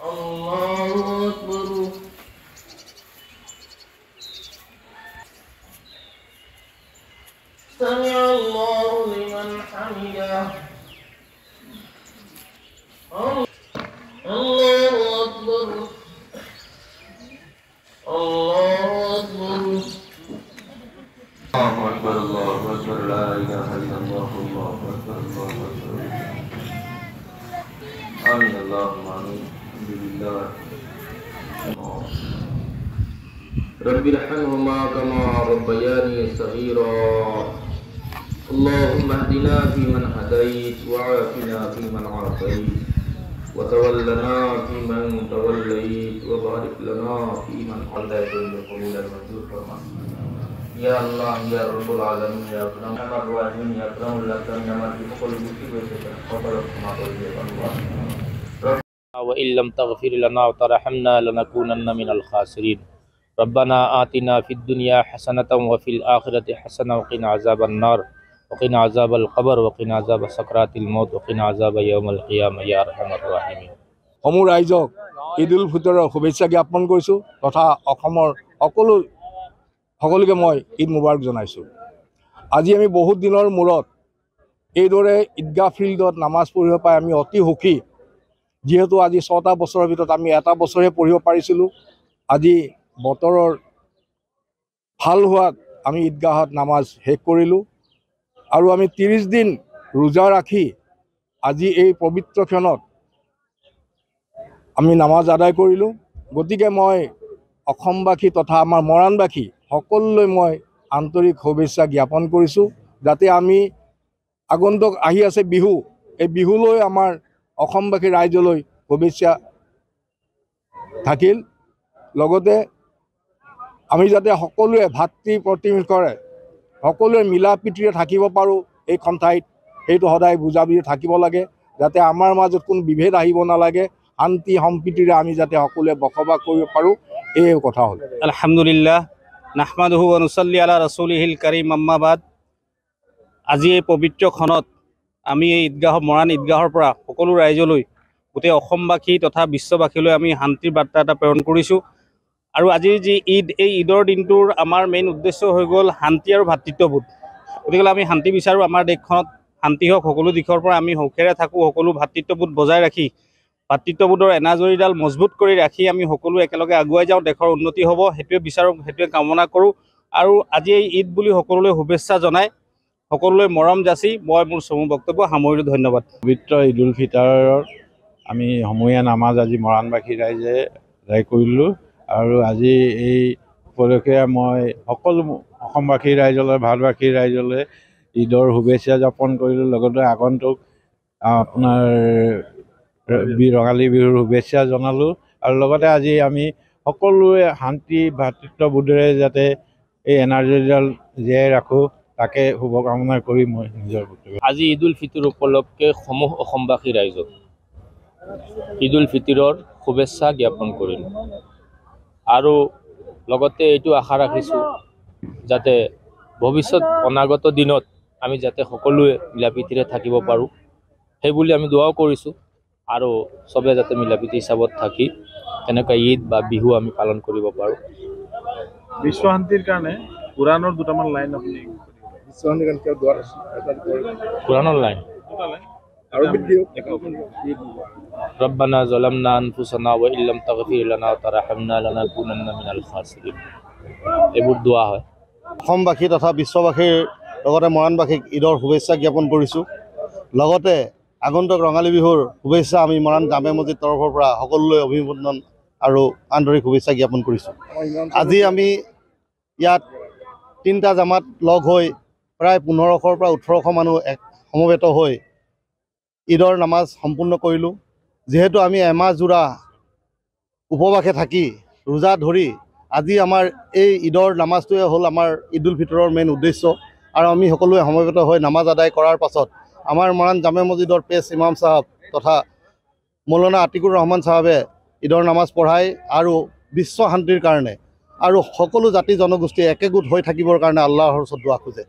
الله أكبر سمع الله لمن حمده الله أكبر الله أكبر الله أكبر لا إله إلا الله الله أكبر الله أكبر آمين اللهم آمين الحمد لله رب ارحمهما كما ربياني صغيرا اللهم اهدنا فيمن هديت وعافنا فيمن عافيت وتولنا فيمن توليت وبارك لنا فيمن قضيت بقبول المنظور فرمان يا الله يا رب العالمين يا أكرم الراحمين يا أكرم الأكرمين يا مالك كل شيء وفقك كما تريد الله وإن لم تغفر لنا وترحمنا لنكونن من الخاسرين ربنا آتنا في الدنيا حسنة وفي الآخرة حسنة وقنا عذاب النار وقنا عذاب القبر وقنا عذاب سكرات الموت وقنا عذاب يوم القيامة يا أرحم الراحمين সমূহ ৰাইজক ঈদ উল ফিতৰৰ শুভেচ্ছা জ্ঞাপন কৰিছোঁ তথা অসমৰ সকলোকে মই ঈদ মুবাৰক জনাইছোঁ। আজি আমি বহুত দিনৰ মূৰত এইদৰে ঈদগাহ ফিল্ডত নামাজ পঢ়িব পাই আমি অতি সুখী। যিহেতু আজি ৬টা বছৰৰ ভিতৰত আমি এটা বছৰহে পঢ়িব পাৰিছিলোঁ। আজি বতৰৰ ভাল হোৱাত আমি ঈদগাহত নামাজ শেষ কৰিলোঁ আৰু আমি ৩০ দিন ৰোজা ৰাখি আজি এই পবিত্ৰ ক্ষণত আমি নামাজ আদায় কৰিলোঁ। গতিকে মই অসমবাসী তথা আমাৰ মৰাণবাসী সকলোলৈ মই আন্তৰিক শুভেচ্ছা জ্ঞাপন কৰিছোঁ যাতে আমি আগন্তুক আহি আছে বিহু, এই বিহুলৈ আমাৰ অসমবাসী ৰাইজলৈ শুভেচ্ছা থাকিল। লগতে আমি যাতে সকলোৱে ভাতৃ প্ৰতিমুখৰে সকলোৱে মিলা প্ৰীতিৰে থাকিব পাৰোঁ এইখন ঠাইত, সেইটো সদায় বুজাবুজি থাকিব লাগে যাতে আমাৰ মাজত কোনো বিভেদ আহিব নালাগে, শান্তি সম্প্ৰীতিৰে আমি যাতে সকলোৱে বসবাস কৰিব পাৰোঁ এই কথা হ'ল। আলহামদুলিল্লাহ নাহমাদুহু ওয়া নুছল্লি আলা ৰাছুলিহিল কাৰীম আম্মা বাদ। আজি এই পবিত্ৰ ক্ষণত আমি এই মৰাণ ঈদগাহৰ পৰা সকলো ৰাইজলৈ গোটেই অসমবাসী তথা বিশ্ববাসীলৈ আমি শান্তিৰ বাৰ্তা এটা প্ৰেৰণ কৰিছোঁ। আৰু আজিৰ যি ঈদ, এই ঈদৰ দিনটোৰ আমাৰ মেইন উদ্দেশ্য হৈ গ'ল শান্তি আৰু ভাতৃত্ববোধ। গতিকে আমি শান্তি বিচাৰোঁ, আমাৰ দেশখনত শান্তি হওক, সকলো দিশৰ পৰা আমি সুখেৰে থাকোঁ, সকলো ভাতৃত্ববোধ বজাই ৰাখি ভাতৃত্ববোধৰ এনাজৰীডাল মজবুত কৰি ৰাখি আমি সকলো একেলগে আগুৱাই যাওঁ, দেশৰ উন্নতি হ'ব, সেইটোৱে বিচাৰোঁ, সেইটোৱে কামনা কৰোঁ। আৰু আজি এই ঈদ বুলি সকলোলৈ শুভেচ্ছা জনাই সকলোলৈ মৰম যাচি মই মোৰ চমু বক্তব্য সামৰিলোঁ। ধন্যবাদ। পবিত্ৰ ঈদ উল ফিতৰৰ আমি সমূহীয়া নামাজ আজি মৰাণবাসী ৰাইজে আদায় কৰিলোঁ আৰু আজি এই উপলক্ষে মই সকলো অসমবাসী ৰাইজলৈ, ভাৰতবাসী ৰাইজলৈ ঈদৰ শুভেচ্ছা জ্ঞাপন কৰিলোঁ। লগতে আগন্তুক আপোনাৰ ৰঙালী বিহুৰ শুভেচ্ছা জনালোঁ আৰু লগতে আজি আমি সকলোৱে শান্তি ভাতৃত্ববোধেৰে যাতে এই এনাৰ্জিডাল জীয়াই ৰাখোঁ তাকে শুভকামনা কৰি মই নিজৰ বক্তব্য। আজি ঈদ উল ফিতৰ উপলক্ষে সমূহ অসমবাসী ৰাইজক ঈদ উল ফিতৰৰ শুভেচ্ছা জ্ঞাপন কৰিলোঁ আৰু লগতে এইটো আশা ৰাখিছোঁ যাতে ভৱিষ্যত অনাগত দিনত আমি যাতে সকলোৱে মিলাপ্ৰীতিৰে থাকিব পাৰোঁ সেইবুলি আমি দোৱাও কৰিছোঁ আৰু চবে যাতে মিলাপ্ৰীতি হিচাপত থাকি তেনেকুৱা ঈদ বা বিহু আমি পালন কৰিব পাৰোঁ। বিশ্ব শান্তিৰ কাৰণে কুৰাণৰ দুটামান লাইন আপুনি কুৰাণৰ লাইন ربنا ظلمنا أنفسنا وإن لم تغفر لنا وترحمنا لنكونن من الخاسرين এইবোৰ দোৱা হয়। অসমবাসী তথা বিশ্ববাসীৰ লগতে মৰাণবাসীক ঈদৰ শুভেচ্ছা জ্ঞাপন কৰিছোঁ। লগতে আগন্তুক ৰঙালী বিহুৰ শুভেচ্ছা আমি মৰাণ জামে মছজিদ তৰফৰ পৰা সকলোলৈ অভিনন্দন আৰু আন্তৰিক শুভেচ্ছা জ্ঞাপন কৰিছোঁ। আজি আমি ইয়াত 3টা জামাত লগ হৈ প্ৰায় 1500ৰ পৰা 1800 মানুহ সমবেত হৈ ঈদৰ নামাজ সম্পূৰ্ণ কৰিলোঁ। যিহেতু আমি এমাহ জোৰা উপবাসে থাকি ৰোজা ধৰি আজি আমাৰ এই ঈদৰ নামাজটোৱে হ'ল আমাৰ ঈদ উল ফিতৰৰ মেইন উদ্দেশ্য আৰু আমি সকলোৱে সমবেত হৈ নামাজ আদায় কৰাৰ পাছত আমাৰ মৰাণ জামে মছজিদৰ পেছ ইমাম চাহাব তথা মৌলানা আতিকুৰ ৰহমান চাহাবে ঈদৰ নামাজ পঢ়ায় আৰু বিশ্ব শান্তিৰ কাৰণে আৰু সকলো জাতি জনগোষ্ঠী একেগোট হৈ থাকিবৰ কাৰণে আল্লাহৰ ওচৰত দোৱা খোজে।